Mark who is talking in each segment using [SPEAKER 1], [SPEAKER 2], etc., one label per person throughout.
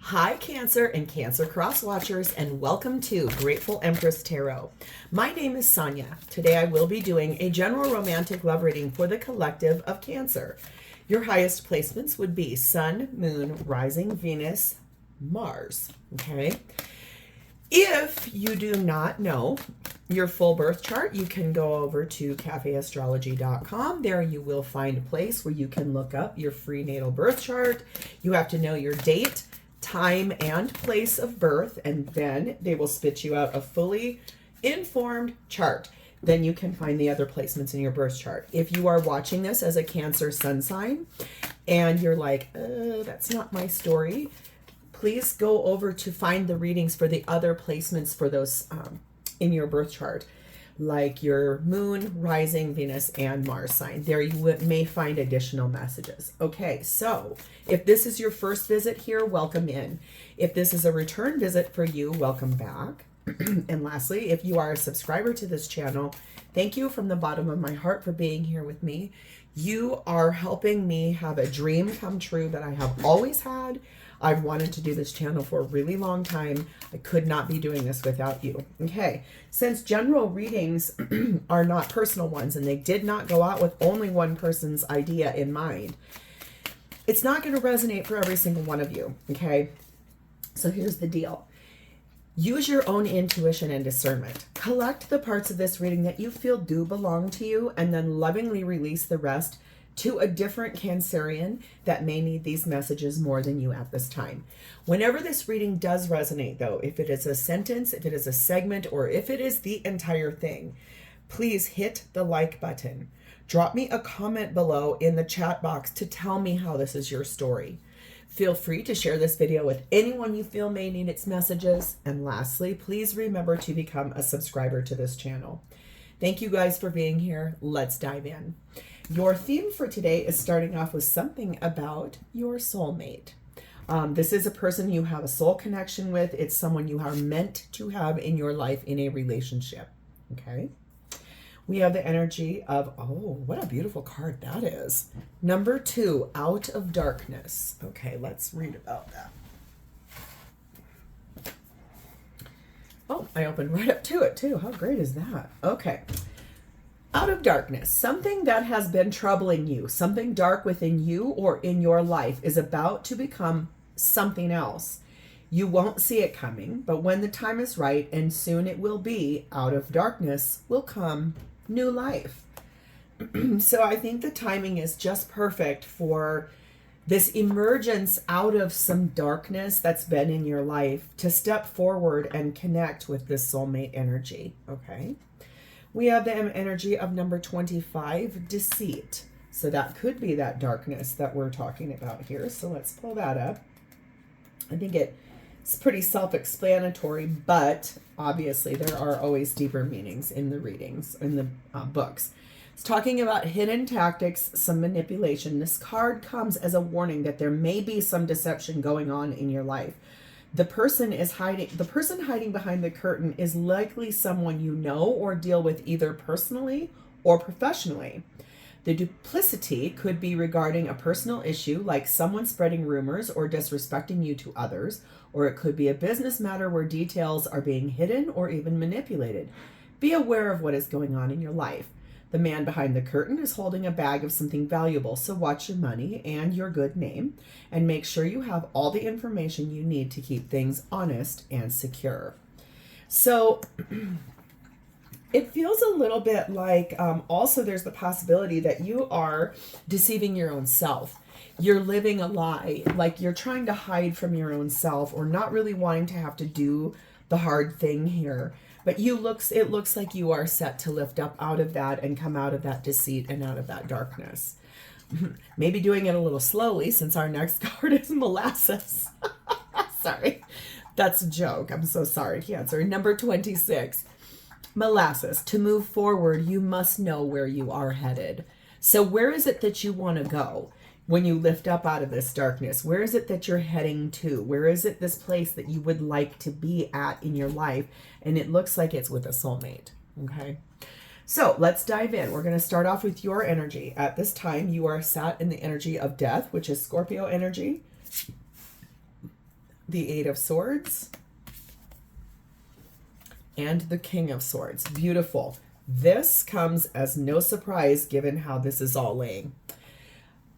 [SPEAKER 1] Hi, Cancer and Cancer Cross Watchers, and welcome to Grateful Empress Tarot. My name is Sonia. Today I will be doing a general romantic love reading for the collective of Cancer. Your highest placements would be Sun, Moon, Rising, Venus, Mars. Okay. If you do not know your full birth chart, you can go over to cafeastrology.com. There you will find a place where you can look up your free natal birth chart. You have to know your date, time, and place of birth, and then they will spit you out a fully informed chart. Then you can find the other placements in your birth chart. If you are watching this as a Cancer sun sign and you're like, that's not my story, please go over to find the readings for the other placements for those in your birth chart, like your Moon, Rising, Venus, and Mars sign. There you may find additional messages. Okay, so if this is your first visit here, welcome in. If this is a return visit for you, welcome back. And lastly, if you are a subscriber to this channel, thank you from the bottom of my heart for being here with me. You are helping me have a dream come true that I have always had. I've wanted to do this channel for a really long time. I could not be doing this without you. Okay, since general readings are not personal ones and they did not go out with only one person's idea in mind, it's not going to resonate for every single one of you. Okay, so here's the deal. Use your own intuition and discernment. Collect the parts of this reading that you feel do belong to you, and then lovingly release the rest to a different Cancerian that may need these messages more than you at this time. Whenever this reading does resonate, though, if it is a sentence, if it is a segment, or if it is the entire thing, please hit the like button. Drop me a comment below in the chat box to tell me how this is your story. Feel free to share this video with anyone you feel may need its messages. And lastly, please remember to become a subscriber to this channel. Thank you guys for being here. Let's dive in. Your theme for today is starting off with something about your soulmate. This is a person you have a soul connection with. It's someone you are meant to have in your life in a relationship. Okay. We have the energy of, oh, what a beautiful card that is. Number 2, Out of Darkness. Okay, let's read about that. Oh, I opened right up to it too. How great is that? Okay. Out of darkness, something that has been troubling you, something dark within you or in your life is about to become something else. You won't see it coming, but when the time is right, and soon it will be, out of darkness will come new life. So I think the timing is just perfect for this emergence out of some darkness that's been in your life to step forward and connect with this soulmate energy, okay? We have the energy of number 25, Deceit. So that could be that darkness that we're talking about here. So let's pull that up. I think it's pretty self-explanatory, but obviously there are always deeper meanings in the readings, in the books. It's talking about hidden tactics, some manipulation. This card comes as a warning that there may be some deception going on in your life. The person hiding behind the curtain is likely someone you know or deal with either personally or professionally. The duplicity could be regarding a personal issue, like someone spreading rumors or disrespecting you to others, or it could be a business matter where details are being hidden or even manipulated. Be aware of what is going on in your life. The man behind the curtain is holding a bag of something valuable, so watch your money and your good name, and make sure you have all the information you need to keep things honest and secure. So it feels a little bit like also there's the possibility that you are deceiving your own self. You're living a lie, like you're trying to hide from your own self or not really wanting to have to do the hard thing here. But it looks like you are set to lift up out of that and come out of that deceit and out of that darkness. Maybe doing it a little slowly, since our next card is molasses. Sorry, that's a joke. I'm so sorry, Cancer. Number 26, molasses. To move forward, you must know where you are headed. So where is it that you want to go? When you lift up out of this darkness, where is it that you're heading to? Where is it this place that you would like to be at in your life? And it looks like it's with a soulmate, okay? So let's dive in. We're going to start off with your energy. At this time, you are sat in the energy of death, which is Scorpio energy. the Eight of Swords, and the King of Swords. Beautiful. This comes as no surprise given how this is all laying.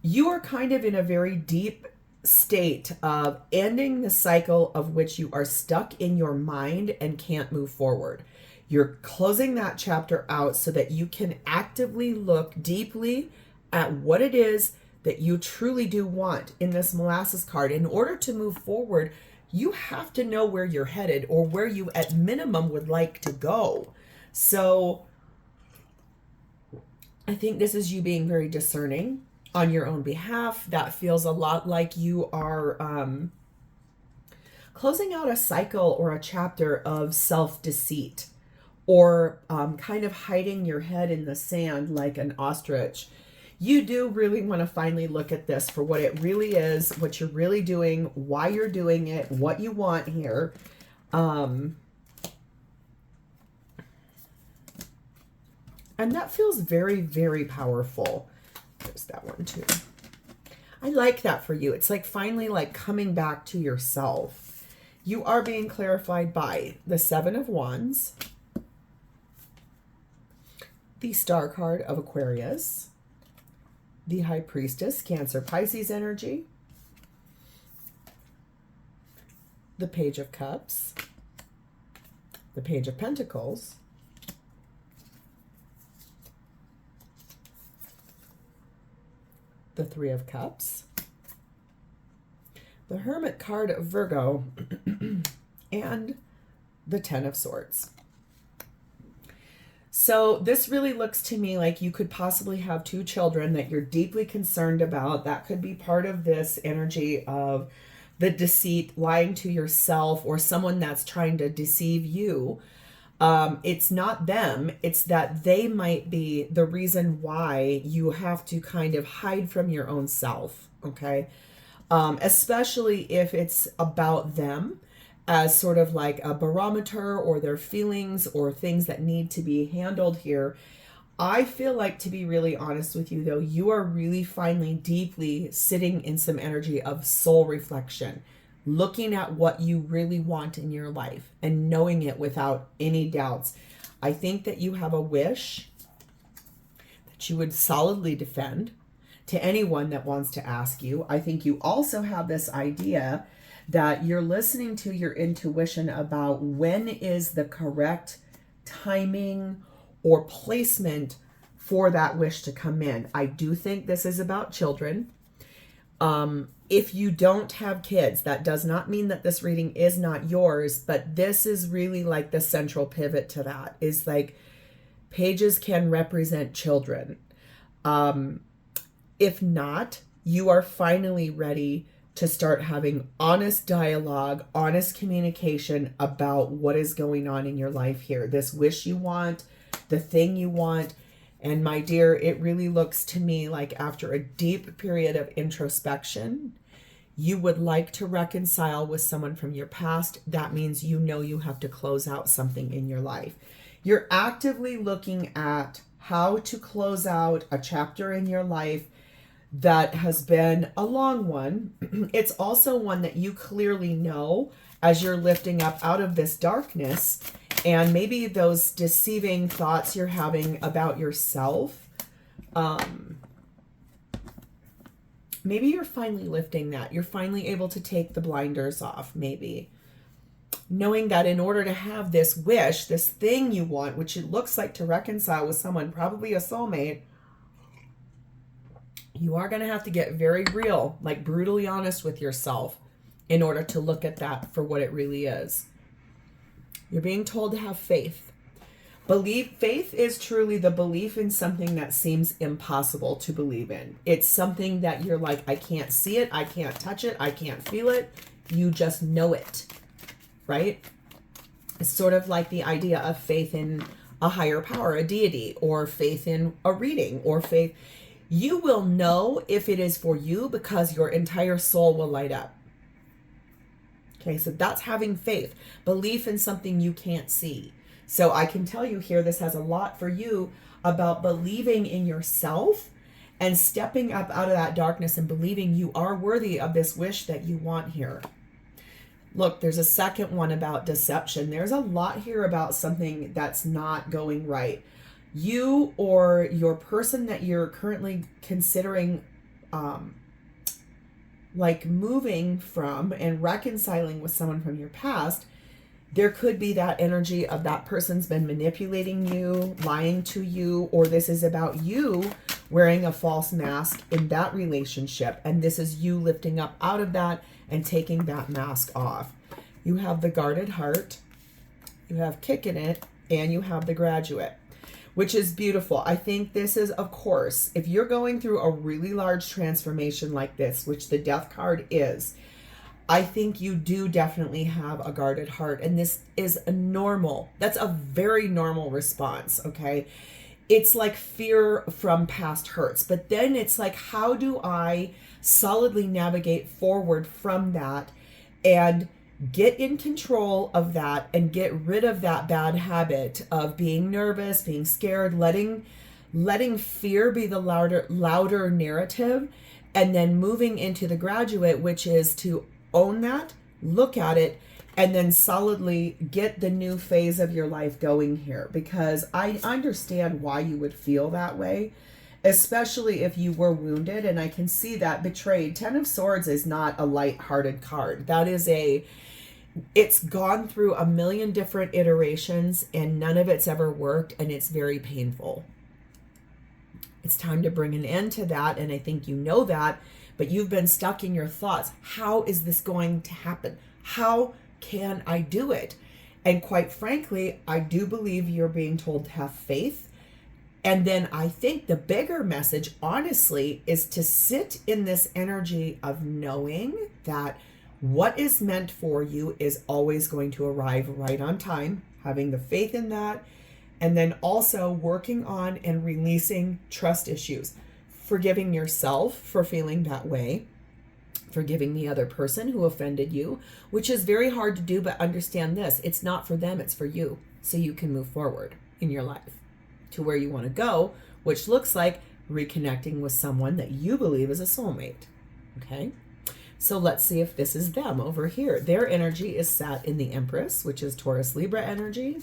[SPEAKER 1] You are kind of in a very deep state of ending the cycle of which you are stuck in your mind and can't move forward. You're closing that chapter out so that you can actively look deeply at what it is that you truly do want in this molasses card. In order to move forward, you have to know where you're headed or where you at minimum would like to go. So I think this is you being very discerning on your own behalf. That feels a lot like you are closing out a cycle or a chapter of self-deceit, or kind of hiding your head in the sand like an ostrich. You do really want to finally look at this for what it really is, what you're really doing, why you're doing it, what you want here. And that feels very, very powerful. There's that one too. I like that for you. It's like finally like coming back to yourself. You are being clarified by the Seven of Wands, the Star card of Aquarius, the High Priestess, Cancer, Pisces energy, the Page of Cups, the Page of Pentacles, the Three of Cups, the Hermit card of Virgo, and the Ten of Swords. So this really looks to me like you could possibly have two children that you're deeply concerned about. That could be part of this energy of the deceit, lying to yourself, or someone that's trying to deceive you. It's not them. It's that they might be the reason why you have to kind of hide from your own self. Okay. Especially if it's about them as sort of like a barometer, or their feelings or things that need to be handled here. I feel like, to be really honest with you though, you are really finally deeply sitting in some energy of soul reflection, looking at what you really want in your life and knowing it without any doubts. I think that you have a wish that you would solidly defend to anyone that wants to ask you. I think you also have this idea that you're listening to your intuition about when is the correct timing or placement for that wish to come in. I do think this is about children. If you don't have kids, that does not mean that this reading is not yours, but this is really like the central pivot to that, is like pages can represent children. If not, you are finally ready to start having honest dialogue, honest communication about what is going on in your life here. This wish you want, the thing you want. And my dear, it really looks to me like after a deep period of introspection, you would like to reconcile with someone from your past. That means you know you have to close out something in your life. You're actively looking at how to close out a chapter in your life that has been a long one. It's also one that you clearly know as you're lifting up out of this darkness, and maybe those deceiving thoughts you're having about yourself. Maybe you're finally lifting that. You're finally able to take the blinders off, maybe. Knowing that in order to have this wish, this thing you want, which it looks like to reconcile with someone, probably a soulmate, you are going to have to get very real, like brutally honest with yourself in order to look at that for what it really is. You're being told to have faith. Faith is truly the belief in something that seems impossible to believe in. It's something that you're like, I can't see it, I can't touch it, I can't feel it. You just know it, right? It's sort of like the idea of faith in a higher power, a deity, or faith in a reading, or faith. You will know if it is for you because your entire soul will light up. Okay, so that's having faith, belief in something you can't see. So I can tell you here, this has a lot for you about believing in yourself and stepping up out of that darkness and believing you are worthy of this wish that you want here. Look, there's a second one about deception. There's a lot here about something that's not going right. You or your person that you're currently considering like moving from and reconciling with someone from your past, there could be that energy of that person's been manipulating you, lying to you, or this is about you wearing a false mask in that relationship. And this is you lifting up out of that and taking that mask off. You have the guarded heart, you have kicking it, and you have the graduate, which is beautiful. I think this is, of course, if you're going through a really large transformation like this, which the death card is, I think you do definitely have a guarded heart. And this is a normal, that's a very normal response, okay? It's like fear from past hurts. But then it's like, how do I solidly navigate forward from that and get in control of that and get rid of that bad habit of being nervous, being scared, letting fear be the louder narrative, and then moving into the graduate, which is to own that, look at it, and then solidly get the new phase of your life going here. Because I understand why you would feel that way, especially if you were wounded. And I can see that betrayed. 10 of Swords is not a light-hearted card. That is it's gone through a million different iterations and none of it's ever worked, and it's very painful. It's time to bring an end to that, and I think you know that, but you've been stuck in your thoughts. How is this going to happen? How can I do it? And quite frankly, I do believe you're being told to have faith. And then I think the bigger message, honestly, is to sit in this energy of knowing that what is meant for you is always going to arrive right on time, having the faith in that, and then also working on and releasing trust issues, forgiving yourself for feeling that way, forgiving the other person who offended you, which is very hard to do, but understand this, it's not for them, it's for you, so you can move forward in your life to where you want to go, which looks like reconnecting with someone that you believe is a soulmate, okay? So let's see if this is them over here. Their energy is sat in the Empress, which is Taurus Libra energy,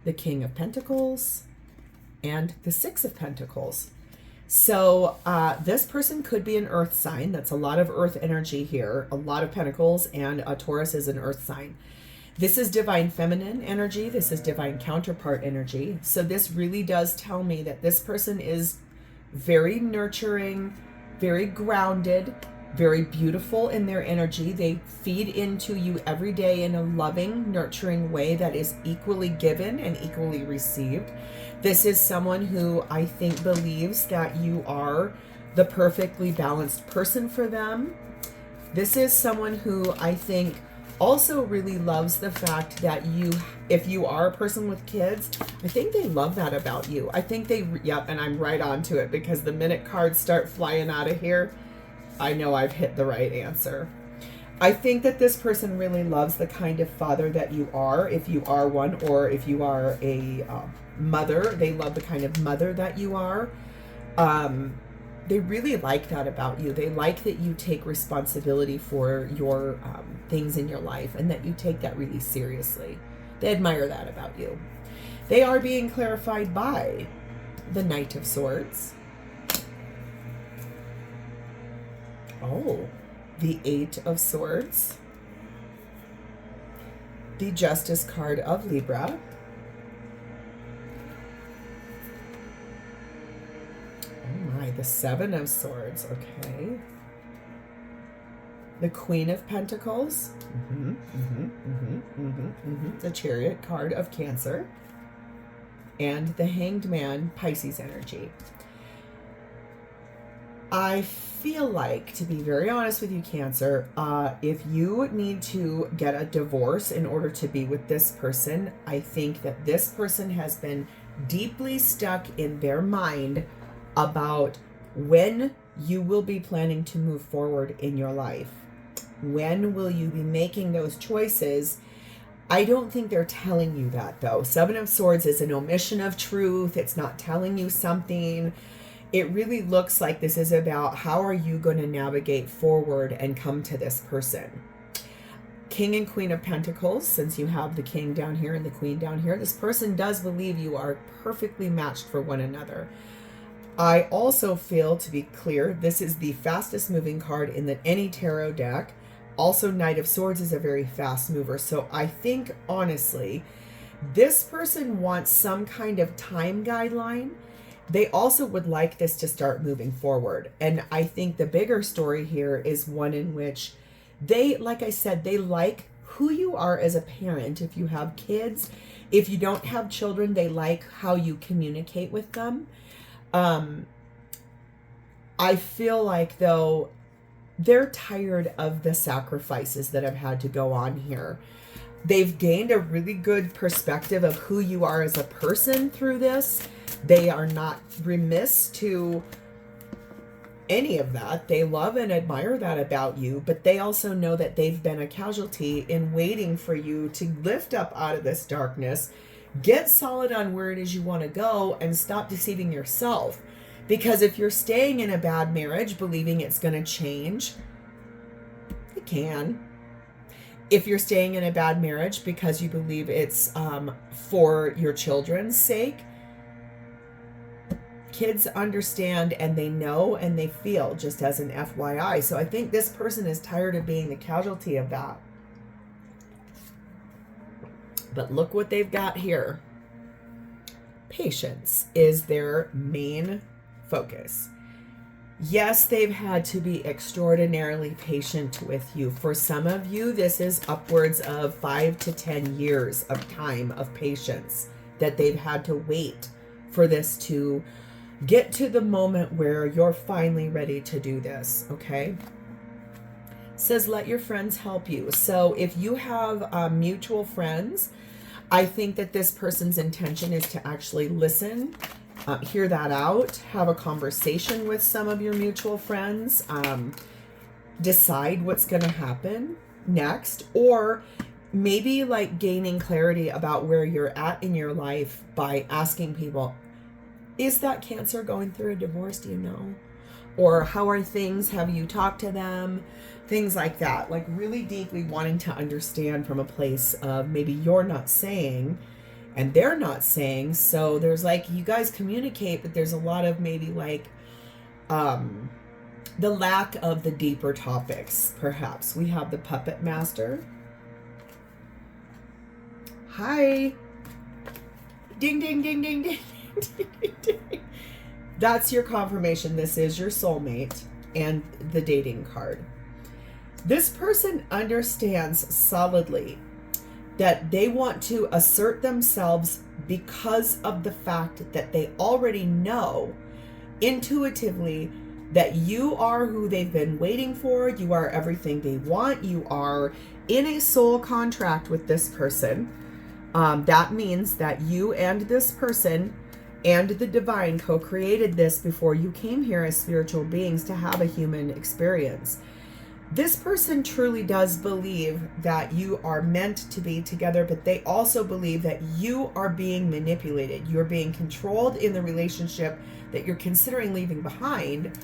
[SPEAKER 1] the King of Pentacles, and the Six of Pentacles. So this person could be an earth sign. That's a lot of earth energy here, a lot of pentacles, and a Taurus is an earth sign. This is divine feminine energy. This is divine counterpart energy. So this really does tell me that this person is very nurturing, very grounded, very beautiful in their energy. They feed into you every day in a loving, nurturing way that is equally given and equally received. This is someone who I think believes that you are the perfectly balanced person for them. This is someone who I think also really loves the fact that if you are a person with kids, I think they love that about you. I think yep, and I'm right on to it, because the minute cards start flying out of here, I know I've hit the right answer. I think that this person really loves the kind of father that you are, if you are one, or if you are a mother. They love the kind of mother that you are. They really like that about you. They like that you take responsibility for your things in your life, and that you take that really seriously. They admire that about you. They are being clarified by the Knight of Swords. Oh, the Eight of Swords. The Justice card of Libra. Oh my, the Seven of Swords, okay. The Queen of Pentacles. The Chariot card of Cancer. And the Hanged Man, Pisces energy. I feel like, to be very honest with you, Cancer, if you need to get a divorce in order to be with this person, I think that this person has been deeply stuck in their mind about when you will be planning to move forward in your life. When will you be making those choices? I don't think they're telling you that, though. Seven of Swords is an omission of truth. It's not telling you something. It really looks like this is about how are you going to navigate forward and come to this person. King and Queen of Pentacles, since you have the King down here and the Queen down here. This person does believe you are perfectly matched for one another. I also feel, to be clear, this is the fastest moving card in any tarot deck. Also, Knight of Swords is a very fast mover. So I think, honestly, this person wants some kind of time guideline. They also would like this to start moving forward. And I think the bigger story here is one in which they, like I said, they like who you are as a parent. If you have kids, if you don't have children, they like how you communicate with them. I feel like, though, they're tired of the sacrifices that have had to go on here. They've gained a really good perspective of who you are as a person through this. They are not remiss to any of that. They love and admire that about you, but they also know that they've been a casualty in waiting for you to lift up out of this darkness, get solid on where it is you want to go, and stop deceiving yourself. Because if you're staying in a bad marriage believing it's going to change, it can. If you're staying in a bad marriage because you believe it's for your children's sake, kids understand and they know and they feel, just as an FYI. So I think this person is tired of being the casualty of that. But look what they've got here. Patience is their main focus. Yes, they've had to be extraordinarily patient with you. For some of you, this is upwards of 5 to 10 years of time of patience that they've had to wait for this to get to the moment where you're finally ready to do this, okay? It says, let your friends help you. So if you have mutual friends, I think that this person's intention is to actually listen, hear that out, have a conversation with some of your mutual friends, decide what's going to happen next, or maybe like gaining clarity about where you're at in your life by asking people, is that Cancer going through a divorce? Do you know? Or how are things? Have you talked to them? Things like that. Like really deeply wanting to understand from a place of maybe you're not saying and they're not saying. So there's like, you guys communicate, but there's a lot of maybe like the lack of the deeper topics, perhaps. We have the Puppet Master. Hi. Ding, ding, ding, ding, ding. That's your confirmation. This is your soulmate and the dating card. This person understands solidly that they want to assert themselves because of the fact that they already know intuitively that you are who they've been waiting for. You are everything they want. You are in a soul contract with this person. That means that you and this person and the divine co-created this before you came here as spiritual beings to have a human experience. This person truly does believe that you are meant to be together, but they also believe that you are being manipulated. You're being controlled in the relationship that you're considering leaving behind.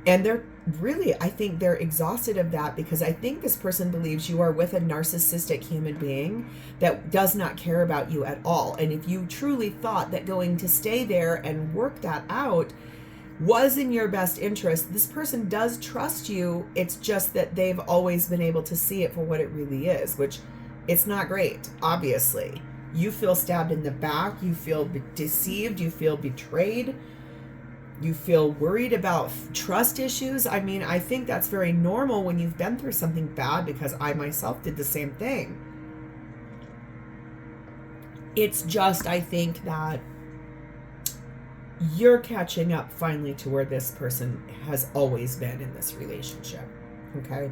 [SPEAKER 1] And they're really, I think they're exhausted of that, because I think this person believes you are with a narcissistic human being that does not care about you at all. And if you truly thought that going to stay there and work that out was in your best interest, this person does trust you. It's just that they've always been able to see it for what it really is, which it's not great, obviously. You feel stabbed in the back. You feel deceived. You feel betrayed. You feel worried about trust issues. I mean, I think that's very normal when you've been through something bad, because I myself did the same thing. It's just, I think that you're catching up finally to where this person has always been in this relationship. Okay.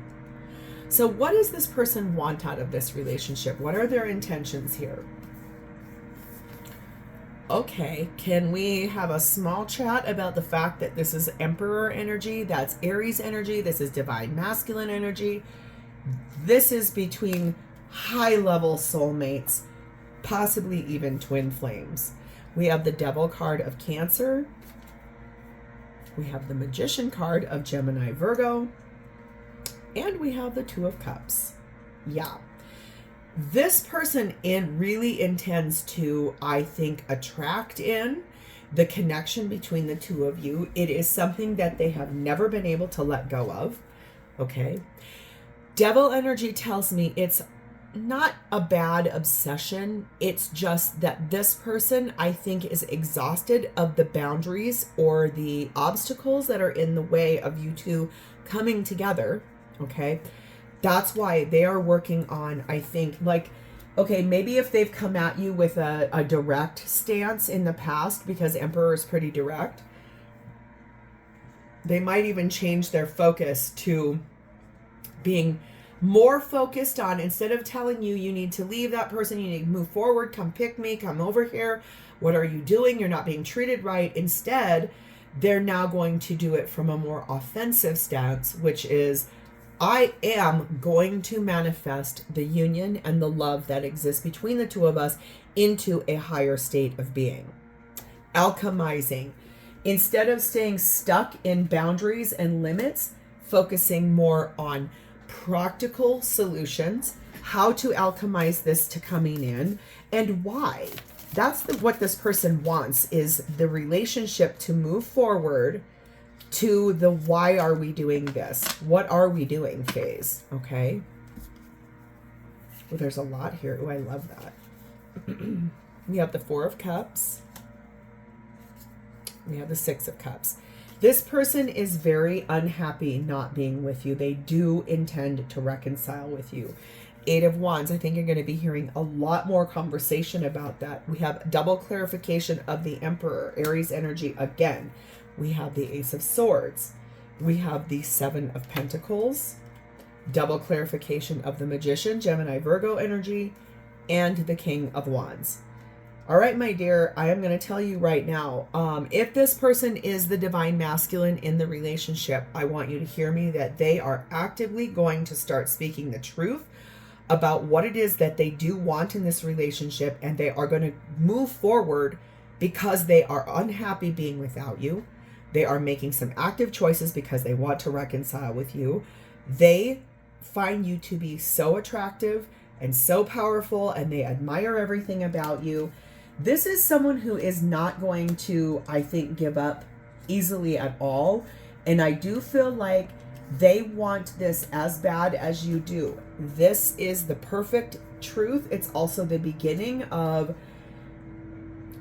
[SPEAKER 1] So what does this person want out of this relationship? What are their intentions here? Okay, can we have a small chat about the fact that this is Emperor energy, that's Aries energy, this is Divine Masculine energy. This is between high-level soulmates, possibly even twin flames. We have the Devil card of Cancer. We have the Magician card of Gemini, Virgo. And we have the Two of Cups. Yeah. This person really intends to, I think, attract in the connection between the two of you. It is something that they have never been able to let go of. Okay. Devil energy tells me it's not a bad obsession. It's just that this person, I think, is exhausted of the boundaries or the obstacles that are in the way of you two coming together. Okay. That's why they are working on, I think, like, okay, maybe if they've come at you with a direct stance in the past, because Emperor is pretty direct, they might even change their focus to being more focused on, instead of telling you, you need to leave that person, you need to move forward, come pick me, come over here, what are you doing? You're not being treated right. Instead, they're now going to do it from a more offensive stance, which is, I am going to manifest the union and the love that exists between the two of us into a higher state of being. Alchemizing. Instead of staying stuck in boundaries and limits, focusing more on practical solutions, how to alchemize this to coming in, and why. That's what this person wants, is the relationship to move forward to the why are we doing this? What are we doing phase? Okay. Well, there's a lot here. Oh, I love that. We have the Four of Cups. We have the Six of Cups. This person is very unhappy not being with you. They do intend to reconcile with you. Eight of Wands. I think you're going to be hearing a lot more conversation about that. We have double clarification of the Emperor, Aries energy again. We have the Ace of Swords. We have the Seven of Pentacles. Double clarification of the Magician, Gemini, Virgo energy, and the King of Wands. All right, my dear, I am going to tell you right now, if this person is the divine masculine in the relationship, I want you to hear me that they are actively going to start speaking the truth about what it is that they do want in this relationship, and they are going to move forward because they are unhappy being without you. They are making some active choices because they want to reconcile with you. They find you to be so attractive and so powerful, and they admire everything about you. This is someone who is not going to, I think, give up easily at all. And I do feel like they want this as bad as you do. This is the perfect truth. It's also the beginning of,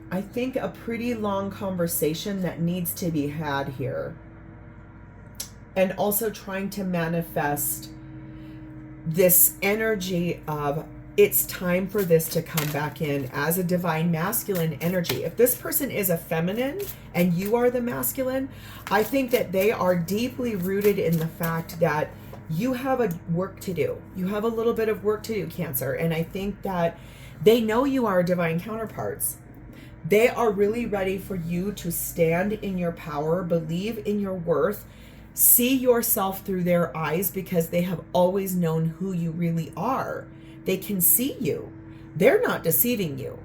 [SPEAKER 1] I think, a pretty long conversation that needs to be had here. And also trying to manifest this energy of, it's time for this to come back in as a divine masculine energy. If this person is a feminine and you are the masculine, I think that they are deeply rooted in the fact that you have a work to do. You have a little bit of work to do, Cancer. And I think that they know you are divine counterparts. They are really ready for you to stand in your power, believe in your worth, see yourself through their eyes, because they have always known who you really are. They can see you. They're not deceiving you.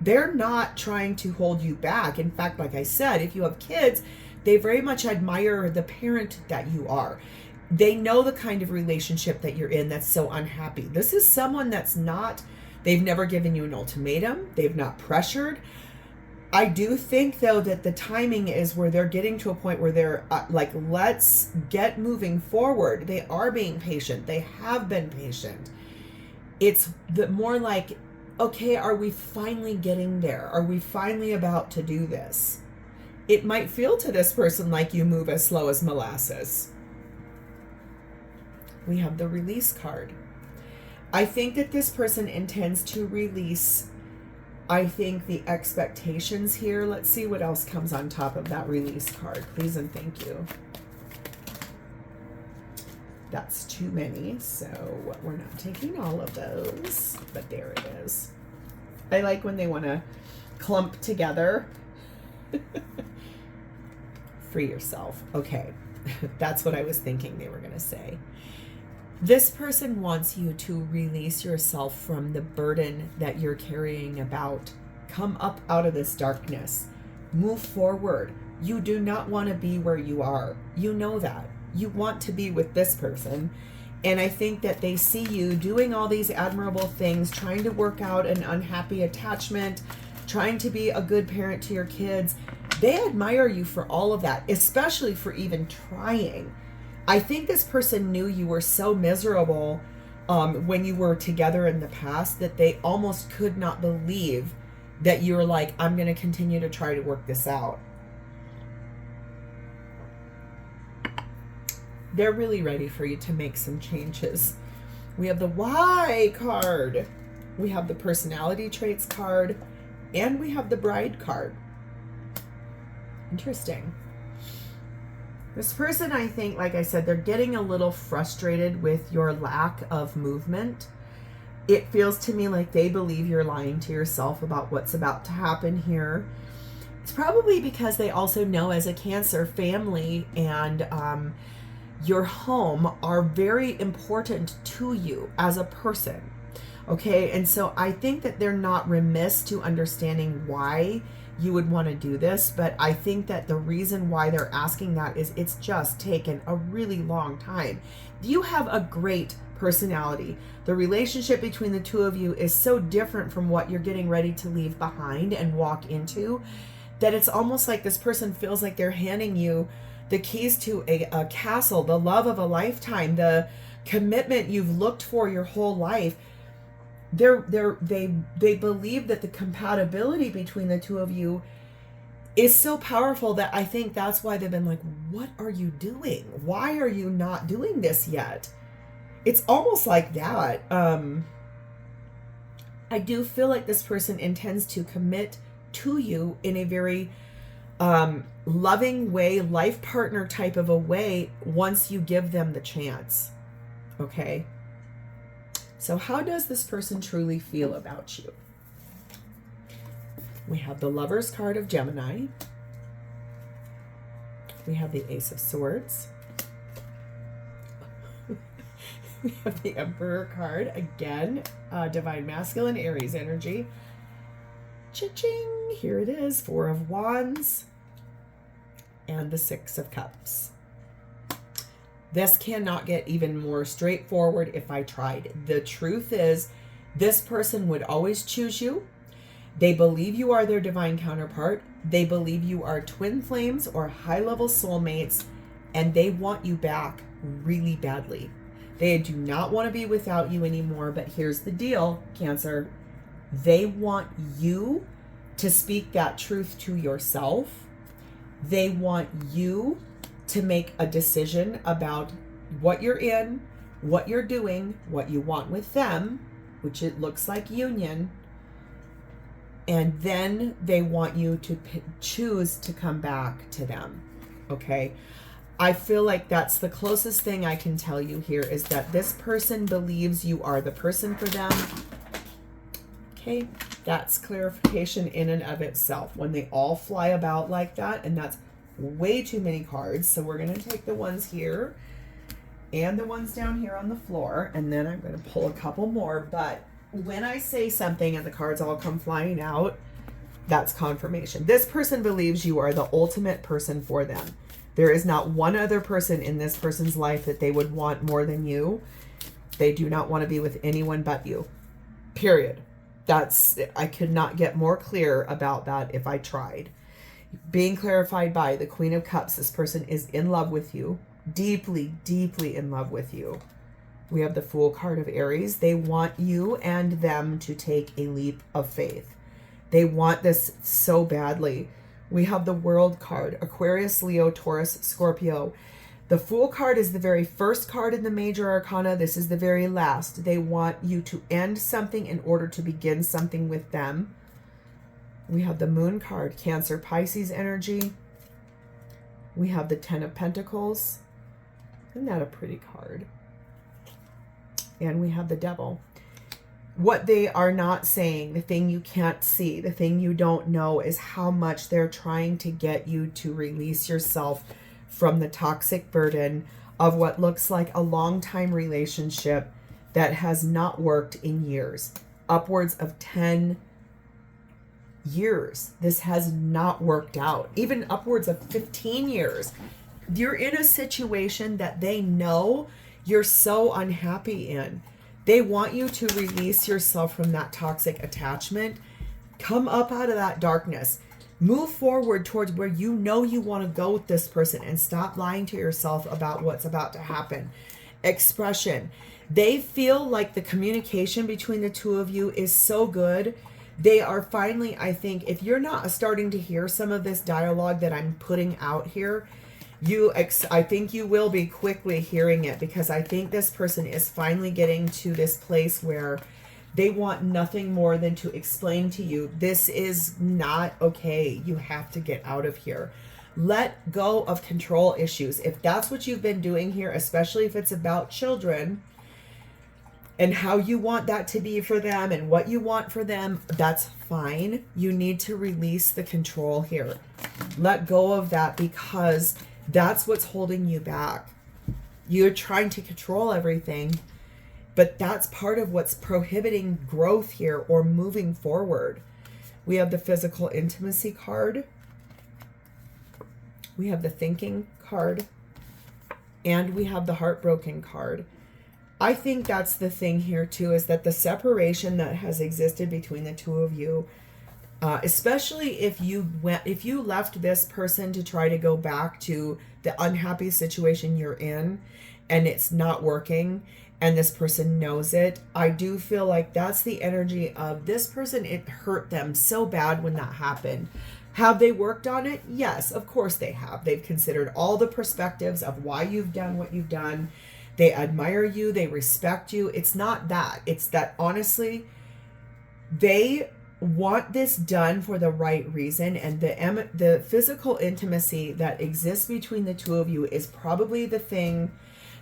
[SPEAKER 1] They're not trying to hold you back. In fact, like I said, if you have kids, they very much admire the parent that you are. They know the kind of relationship that you're in that's so unhappy. This is someone that's not, they've never given you an ultimatum. They've not pressured. I do think, though, that the timing is where they're getting to a point where they're like, let's get moving forward. They are being patient. They have been patient. It's more like, okay, are we finally getting there? Are we finally about to do this? It might feel to this person like you move as slow as molasses. We have the release card. I think that this person intends to release, I think, the expectations here. Let's see what else comes on top of that release card. Please and thank you. That's too many, so we're not taking all of those, but there it is. I like when they want to clump together. Free yourself. Okay, that's what I was thinking they were going to say. This person wants you to release yourself from the burden that you're carrying about. Come up out of this darkness. Move forward. You do not want to be where you are. You know that. You want to be with this person. And I think that they see you doing all these admirable things, trying to work out an unhappy attachment, trying to be a good parent to your kids. They admire you for all of that, especially for even trying. I think this person knew you were so miserable when you were together in the past that they almost could not believe that you were like, I'm going to continue to try to work this out. They're really ready for you to make some changes. We have the Why card. We have the Personality Traits card. And we have the Bride card. Interesting. This person, I think, like I said, they're getting a little frustrated with your lack of movement. It feels to me like they believe you're lying to yourself about what's about to happen here. It's probably because they also know, as a Cancer, family and your home are very important to you as a person. Okay, and so I think that they're not remiss to understanding why you would want to do this, but I think that the reason why they're asking that is it's just taken a really long time. You have a great personality. The relationship between the two of you is so different from what you're getting ready to leave behind and walk into that it's almost like this person feels like they're handing you the keys to a castle, the love of a lifetime, the commitment you've looked for your whole life. They believe that the compatibility between the two of you is so powerful that I think that's why they've been like, what are you doing? Why are you not doing this yet? It's almost like that. I do feel like this person intends to commit to you in a very loving way, life partner type of a way, once you give them the chance. Okay? So how does this person truly feel about you? We have the Lover's card of Gemini. We have the Ace of Swords. We have the Emperor card again, Divine Masculine, Aries energy. Cha-ching! Here it is, Four of Wands and the Six of Cups. This cannot get even more straightforward if I tried. The truth is, this person would always choose you. They believe you are their divine counterpart. They believe you are twin flames or high-level soulmates, and they want you back really badly. They do not want to be without you anymore, but here's the deal, Cancer. They want you to speak that truth to yourself. They want you to make a decision about what you're in, what you're doing, what you want with them, which it looks like union. And then they want you to choose to come back to them. Okay? I feel like that's the closest thing I can tell you here, is that this person believes you are the person for them. Okay? That's clarification in and of itself. When they all fly about like that, and that's way too many cards. So we're going to take the ones here and the ones down here on the floor, and then I'm going to pull a couple more. But when I say something and the cards all come flying out, that's confirmation. This person believes you are the ultimate person for them. There is not one other person in this person's life that they would want more than you. They do not want to be with anyone but you. Period. I could not get more clear about that if I tried. Being clarified by the Queen of Cups, this person is in love with you. Deeply, deeply in love with you. We have the Fool card of Aries. They want you and them to take a leap of faith. They want this so badly. We have the World card. Aquarius, Leo, Taurus, Scorpio. The Fool card is the very first card in the major arcana. This is the very last. They want you to end something in order to begin something with them. We have the Moon card, Cancer, Pisces energy. We have the Ten of Pentacles. Isn't that a pretty card? And we have the Devil. What they are not saying, the thing you can't see, the thing you don't know, is how much they're trying to get you to release yourself from the toxic burden of what looks like a long-time relationship that has not worked in years. Upwards of 10 years. This has not worked out. Even upwards of 15 years. You're in a situation that they know you're so unhappy in. They want you to release yourself from that toxic attachment. Come up out of that darkness. Move forward towards where you know you want to go with this person, and stop lying to yourself about what's about to happen. Expression. They feel like the communication between the two of you is so good. They are finally, I think, if you're not starting to hear some of this dialogue that I'm putting out here, I think you will be quickly hearing it, because I think this person is finally getting to this place where they want nothing more than to explain to you, this is not okay. You have to get out of here. Let go of control issues. If that's what you've been doing here, especially if it's about children and how you want that to be for them and what you want for them, that's fine. You need to release the control here. Let go of that, because that's what's holding you back. You're trying to control everything, but that's part of what's prohibiting growth here or moving forward. We have the physical intimacy card. We have the thinking card. And we have the heartbroken card. I think that's the thing here too, is that the separation that has existed between the two of you, especially if you left this person to try to go back to the unhappy situation you're in and it's not working, and this person knows it, I do feel like that's the energy of this person. It hurt them so bad when that happened. Have they worked on it? Yes, of course they have. They've considered all the perspectives of why you've done what you've done. They admire you. They respect you. It's not that. It's that, honestly, they want this done for the right reason. And the physical intimacy that exists between the two of you is probably the thing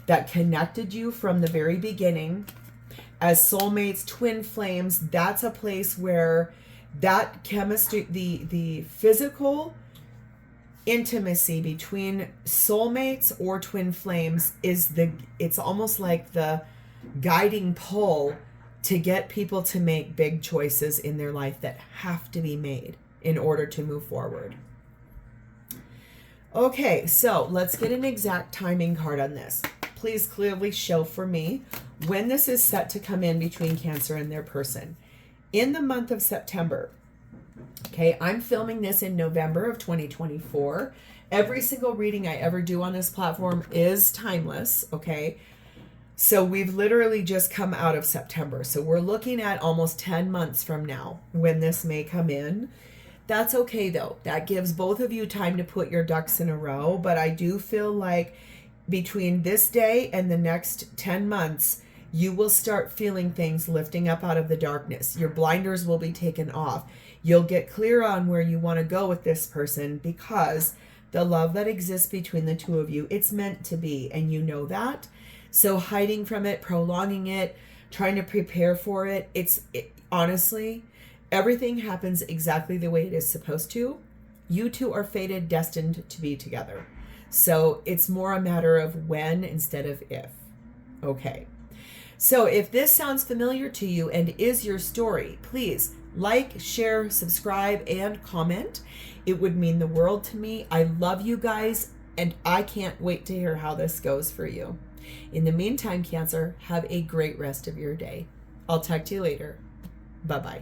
[SPEAKER 1] that connected you from the very beginning. As soulmates, twin flames, that's a place where that chemistry, the physical intimacy between soulmates or twin flames it's almost like the guiding pull to get people to make big choices in their life that have to be made in order to move forward. Okay, so let's get an exact timing card on this. Please clearly show for me when this is set to come in between Cancer and their person. In the month of September. Okay, I'm filming this in November of 2024. Every single reading I ever do on this platform is timeless, okay? So we've literally just come out of September. So we're looking at almost 10 months from now when this may come in. That's okay though. That gives both of you time to put your ducks in a row. But I do feel like between this day and the next 10 months, you will start feeling things lifting up out of the darkness. Your blinders will be taken off. You'll get clear on where you want to go with this person, because the love that exists between the two of you, it's meant to be, and you know that. So hiding from it, prolonging it, trying to prepare for it, honestly, everything happens exactly the way it is supposed to. You two are fated, destined to be together. So it's more a matter of when instead of if. Okay. So if this sounds familiar to you and is your story, please like, share, subscribe, and comment. It would mean the world to me. I love you guys, and I can't wait to hear how this goes for you. In the meantime, Cancer, have a great rest of your day. I'll talk to you later. Bye-bye.